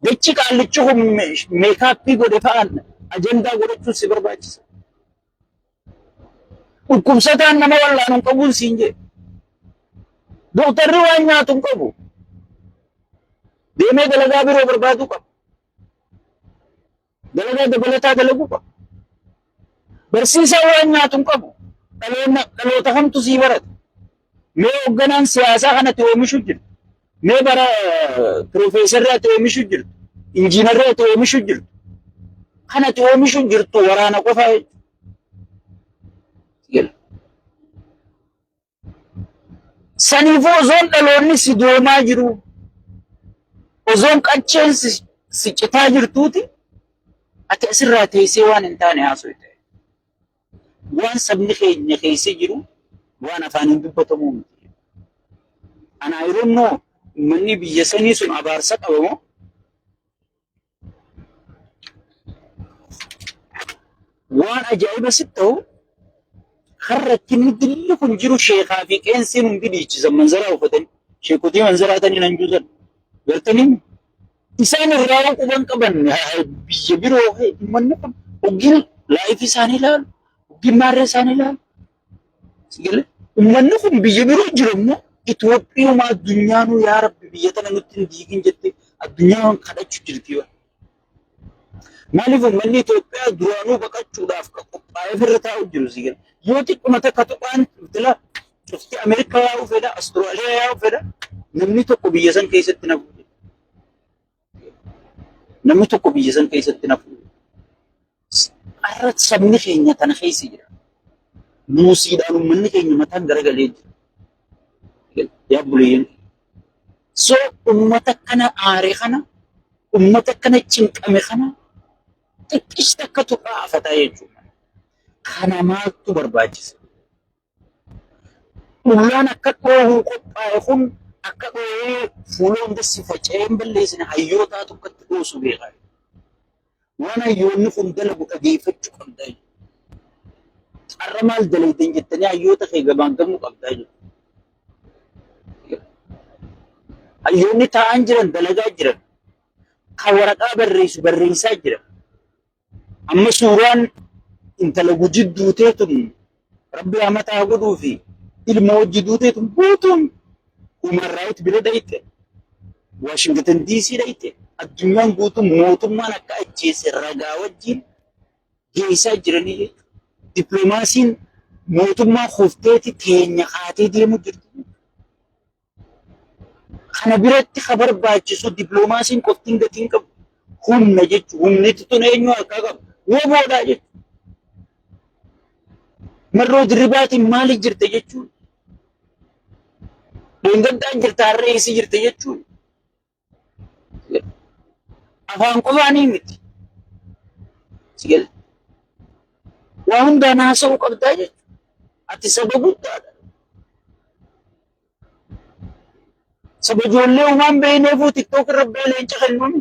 Dachi qaallichuhum meekaappii godhe fa'aan ajandaa godhachuun si barbaachisa. Dhukkubsataan nama wallaan hin qabuun siin jedhe. Dooktarri waan nyaatu hin qabu. Deemee dalagaa biroo barbaaduu qaba. Dalagaa dabalataa dalaguu qaba. Barsiisaa waan nyaatu hin qabu. Dhaloota kamtu sii barata. Mee hoogganaan siyaasaa kanatti oomishu jirtu. Mee bara piroofeesarraa ta'e oomishu jirtu. Injiinarraa ta'e oomishu jirtu. Kanatti oomishu jirtu waraana qofaa jechuudha. Saniifuu osoon dhaloonni si doomaa jiru. Osoon qacceen si citaa jirtuuti. Ati asirraa teessee waan hin taane haasoo ta'e. Waan sabni keenya keessa jiru waan afaaniin dubbatamu miti. Anaa yeroo manni biyya sanii sun abaarsa qabamoo waan ajaa'iba sitti ta'u har'a kinni dilli kun jiru sheekaa fi qeensiin hundi dhiichisan manzaraa uffatanii sheekotii manzaraatanii nan juusan gartanii isaan irraa quban qaban biyya biroo manni kun hoggin laayif isaanii ilaalu hoggin maarree isaanii ilaalu ummanni kun biyya biroo jiru immoo Itoophiyaa addunyaanuu yaa Rabbi biyya tana nutti hin diigin jettee addunyaan kadhachuu jirti. Maaliif ummanni Itoophiyaa duraanuu baqachuudhaaf qophaa'ee firra taa'u jiru sigal. Yoo xiqquma takka tuqaan fitila cufti Ameerikaa yaa'uu fedha, Astiraaliyaa yaa'uu fedha, namni tokko biyya san keessatti nafu. Namni tokko biyya san keessatti nafu. Har'a sabni keenya tana keessa jira. Muusiidhaan ummanni keenya mataan garagalee jira. Yaa buleeyyan. So ummata kana aaree kana, ummata kana cinqame kana xiqqis takka tuqaa afataa jechuudha. Kana maaltu barbaachisa? Ulaan akka dhoohuu qophaa'e kun akka dhoohee fuula hunda si faca'ee hin balleessine hayyootaa tokkotti dhoosu beekaa. Waan hayyoonni kun dalagu dhageeffachuu qabdaa jechuudha. Har'a maal dalaytan jettanii hayyoota kee gabaangamuu qabdaa jechuudha. Hayyoonni taa'an jiran dalagaa jiran kan waraqaa barreessu barreessaa jiran amma suuraan intala gujii duuteetun rabbi hamataa godhuu fi ilma hojii duuteetun guutuun Human Rights bira dhayite Washington DC dhayite addunyaan guutuun mootummaan akka ajjeese ragaa wajjin geessaa jiranii jechuudha. Dippiloomaasiin mootummaa kufteeti teenya haatee deemu jirti. Kana biratti ka barbaachisu dippiloomaasiin qoftiin gatiin qabu humna jechuudha. Humni tun eenyu harkaa qabu? Woboodhaa jechuudha. Marroo dirribaatiin maaliif jirte jechuudha? Deengaddaan jirta harree isii jirte jechuudha. Afaan qofaanii miti. Waa hundaan haasa'uu qabdaa jechuudha. Ati saba guddaadha. Saba ijoollee uumaan beekneefuu TikTok irra bee leenca kennuun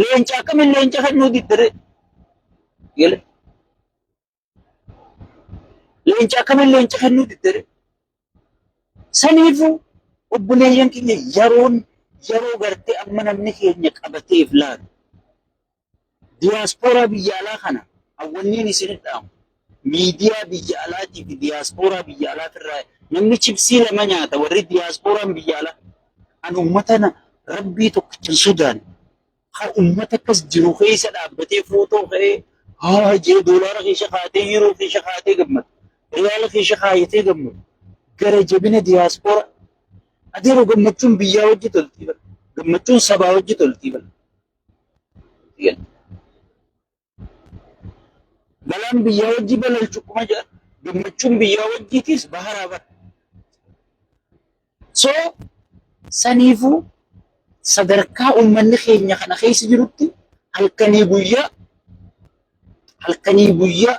leenca akkamiin leenca kennuu diddare? Leenca akkamiin leenca kennuu diddare? Saniifuu obboleeyyan keenya yeroo gartee amma namni keenya qabateef laatu diyaaspooraa biyya alaa kana hawwanniin isin dhaamu miidiyaa biyya alaatii fi diyaaspooraa biyya alaatirraa namni chipsii lama nyaata warri diyaasporaan biyya alaa an ummatana rabbii tokkicha Sudaan ha ummata akkas jiru keessa dhaabbatee footoo ka'ee haa jee doolaara keessa kaatee yeroo keessa kaatee gammadu riyaala keessa kaayatee gammadu gara jabina diyaaspooraa adeeroo gammachuun biyyaa hojii toltii bala gammachuun sabaa hojii toltii bala. Balaan biyyaa hojii balalchu kuma jedha gammachuun biyyaa hojiitis baharaa bara. So saniifuu sadarkaa uummanni keenya kana keessa jirutti halkanii guyyaa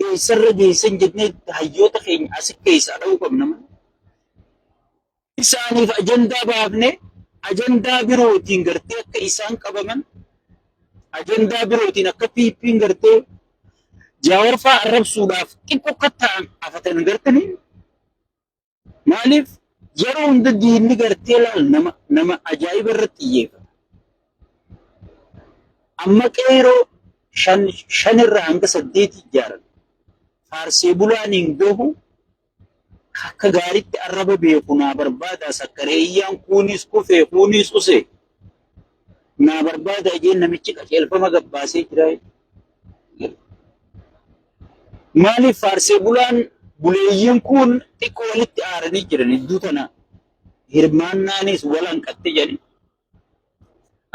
eessarra geessan jennee hayyoota keenya asi keessaa dha'uu qabna. Isaaniif ajandaa baafne ajandaa birootiin gartee akka isaan qabaman ajandaa birootiin akka piippiin gartee jaawarfaa arrabsuudhaaf xiqqoo akka ta'an afatan gartanii maaliif yeroo hunda diinni gartee laal nama ajaa'iba irratti xiyyeeffata. amma qeeroo shanirraa hanga 8 ijaaran faarsee bulaan hin gahu akka gaariitti arraba beeku naa barbaada sakkareeyyaan kunis kufee kunis use naa barbaada jeen namichi qajeelfama gabbaasee jira. Maaliif faarsee bulaan buleeyyiin kun xiqqoo walitti aaranii jiran iddoo tana hirmaannaanis walan qatte jedhani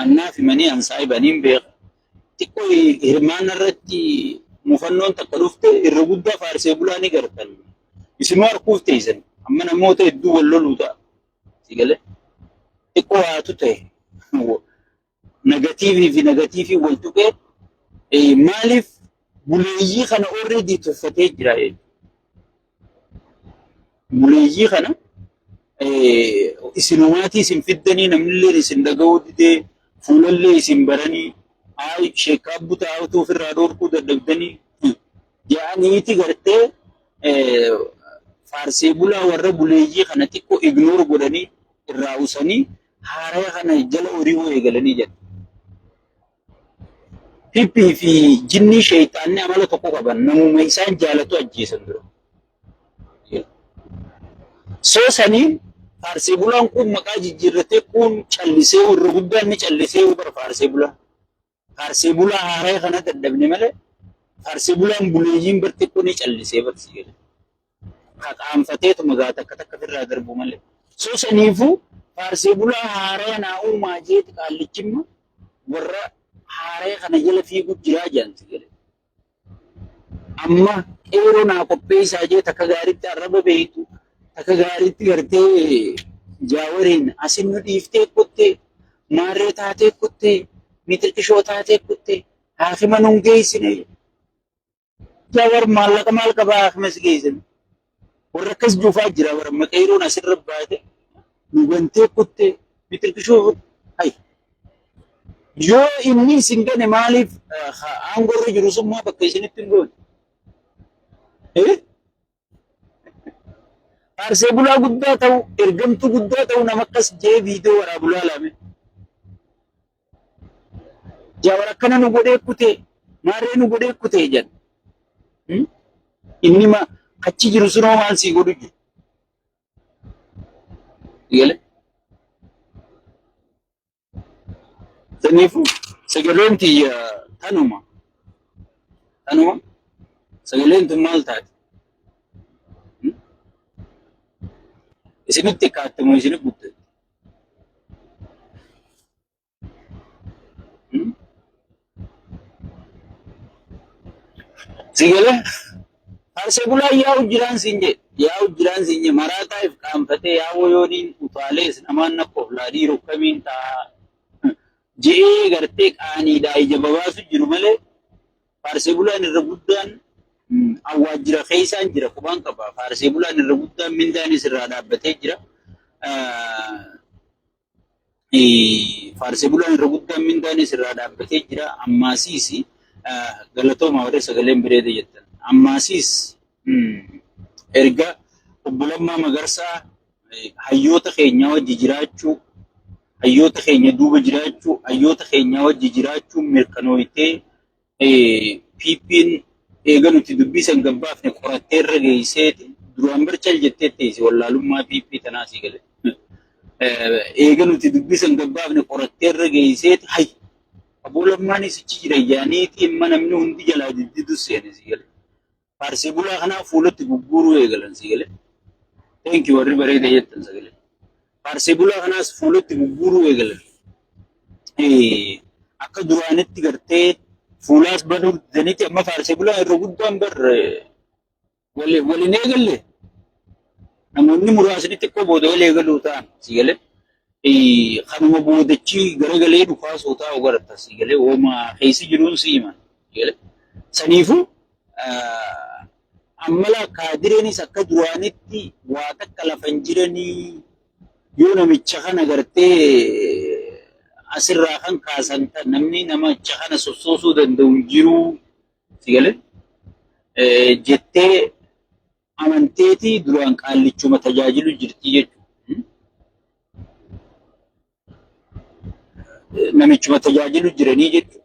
annaaf himanii ansaa'ibaniin beeka xiqqoo hirmaanna irratti mufannoon takka dhufte irra guddaa faarsee bulaa ni gartan isinuu harkuuf teessan amma namoota hedduu wal loluu ta'a sigalee xiqqoo haatu ta'e negatiivii fi negatiivii wal tuqee maaliif buleeyyii kana already tuffatee jira buleeyyii kana isinumaatii isin fiddanii namnillee isin dhaga'uu didee fuulallee isin baranii ay sheekaa butaa utuu ofirraa dhorkuu dadhabdanii jedhaniiti gartee faarsee bulaa warra buleeyyii kana xiqqoo ignoor godhanii irraa usanii haaraya kana jala horii eegalanii jedhu. Pippii fi jinni sheeyxaanni amala tokko qaban namuma isaan jaalatu ajjeesan dura. Soo saniin faarsee bulaan kun maqaa jijjiirratee kun callisee irra guddaan ni callisee bara faarsee bulaa. Faarsee bulaa haaraya kana dadhabne malee faarsee bulaan buleeyyiin barti kun ni callisee barsiise. Qaanfateetu magaata akka takka firraa darbu malee. Soo saniifuu faarsee bulaa haaraya naa uumaa jeeti qaallichimma warra haaraya kana jala fiigu jiraa jaanti gale. Amma qeeroo naa qopheessaa jee takka gaariitti arraba beektu takka gaariitti gartee jaawariin asin nu dhiiftee kuttee maarree taatee kuttee mitirqishoo taatee kuttee haakima nun geessine jaawar maallaqa maal qabaa haakimas geessine warra akkas juufaa jira warra maqeeroon asirra baate nu gantee kuttee mitirqishoo hay yoo inni isin gane maaliif aangorra jiru summaa bakka isinitti hin goone? Faarsee bulaa guddaa ta'u ergamtuu guddaa ta'u nama akkas jee viidiyoo waraabulaa laame. Jaawar akkana nu godhee kutee maarree nu godhee kutee jedha. Inni achi jiru sunoo maal sii godhu jiru? Galee. Saniifuu sagaleen tiyya tanuma sagaleen tun maal taate isinitti kaatamu isinit guddate sagalee faarsee bulaa yaa'u jiraan siin je maraataa if qaanfatee yaa'u yooniin utaalees namaan akka of laadii rukkamiin ta'a jee gartee qaaniidhaa ija babaasu jiru malee faarsee bulaan irra guddaan awwaajjira keessaan jira qubaan qaba. Faarsee bulaan irra guddaan mindaanis irraa dhaabbatee jira. Faarsee bulaan irra guddaan mindaanis irraa dhaabbatee jira. Ammaasiis galatooma warra sagaleen bireeda jettan. Ammaasiis erga obbo Lammaa Magarsaa hayyoota keenya wajji jiraachuu hayyoota keenya duuba jiraachuu hayyoota keenya wajji jiraachuu mirkanooyitee PP'n eega nuti dubbisan gabbaafne qorattee irra geesseeti duraan barchal jettee teessi wallaalummaa PP tanaa sii gale eega nuti dubbisan gabbaafne qorattee irra geesseeti hay Obbo Lammaanis ichi jira yaaniiti imma namni hundi jalaa diddidu seene sii gale faarsee bulaa kanaa fuulatti gugguuruu eegalan sii gale thank you warri bareeda jettan sagalee faarsee bulaa kanaas fuulatti gugguuruu eegalan. Akka duraanitti gartee fuulaas baduu danitti amma faarsee bulaa irra guddaan bar waliin eegalle. Namoonni muraasni xiqqoo booda wal eegaluu ta'an sigalee. Kanuma boodachi garagalee dhufaasoo taa'u garatta sigalee hooma keessi jiruun siiman sigalee. Saniifuu ammala kaadireenis akka duraanitti waa takka lafan jiranii yoo namicha kana gartee asirraa kan kaasan namni namicha kana sossoosuu danda'u jiru sigalee jettee amanteetii duraan qaallichuma tajaajilu jirti jechuudha. Namichuma tajaajilu jiranii jechuudha.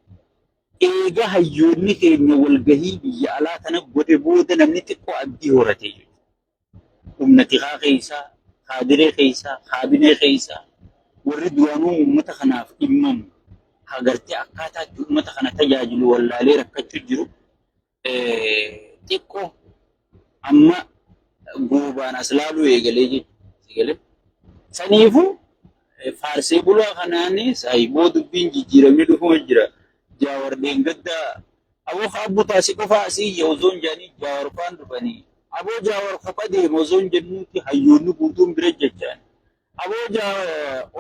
eega hayyoonni keenya walgahii biyya alaa tana godhe booda namni xiqqoo abdii horate jechuudha. Humna tikaa keessaa, kaadiree keessaa, kaabinee keessaa warri duraanuu uummata kanaaf dhimmamu agartee akkaataa itti uummata kana tajaajilu wallaalee rakkachuu jiru xiqqoo amma goobaan as laaluu eegalee jechuudha. Saniifuu faarsee bulaa kanaan saayiboo dubbiin jijjiiramni dhufuu jira. Jaawar deengaddaa aboo kaabbu taasii qofaa asii ozoon jedhanii jaawar faan dhufanii aboo jaawar kopha deema ozoon jennuuti hayyoonni guutuun bira jechaan aboo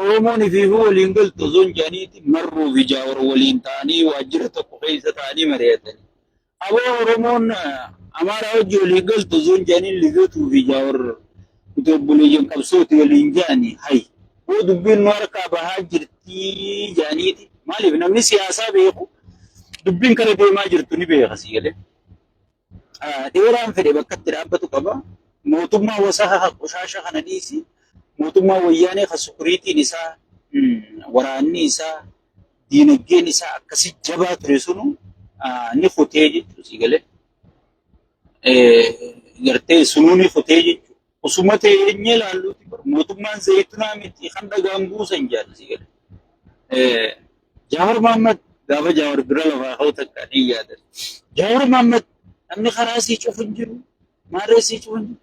Oromoon ifiifuu waliin galtu ozoon jedhaniiti marruu fi jaawar waliin ta'anii waajjira tokko keessa ta'anii mari'atanii aboo Oromoon Amaaraa hojii waliin galtu ozoon jedhanii ligatuu fi jaawar utobboleeyyan qabsooti waliin jedhanii hay boo dubbiin nu harkaa bahaa jirtii jedhaniiti. Maaliif namni siyaasaa beeku dubbiin kana deemaa jirtu ni beeka si jedhe. Dheeraan fedhe bakka itti dhaabbatu qaba. Mootummaa wasaa qoshaasha kana dhiisi. Mootummaa wayyaanee kan sukuriitiin isaa waraanni isaa diinagdeen isaa akkasi jabaa ture sunu ni futee jechuudha si galee. Gartee sunuu ni futee jechuudha. Osuma teenyee ilaalluuti mootummaan zayitunaa miti kan dhagaan buusan jaallu si galee. Jawar Muhammad gaafa Jawar bira lafaa ka'u takka ni yaada. Jawar Muhammad namni karaa sii cufu hin jiru. Maarree sii cufu hin jiru.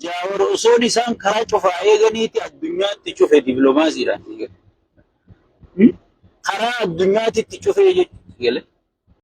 Jawar osoon isaan karaa cufaa eeganiiti addunyaatti cufe dippiloomaasiidhaan. Karaa addunyaatti itti cufee jechuudha.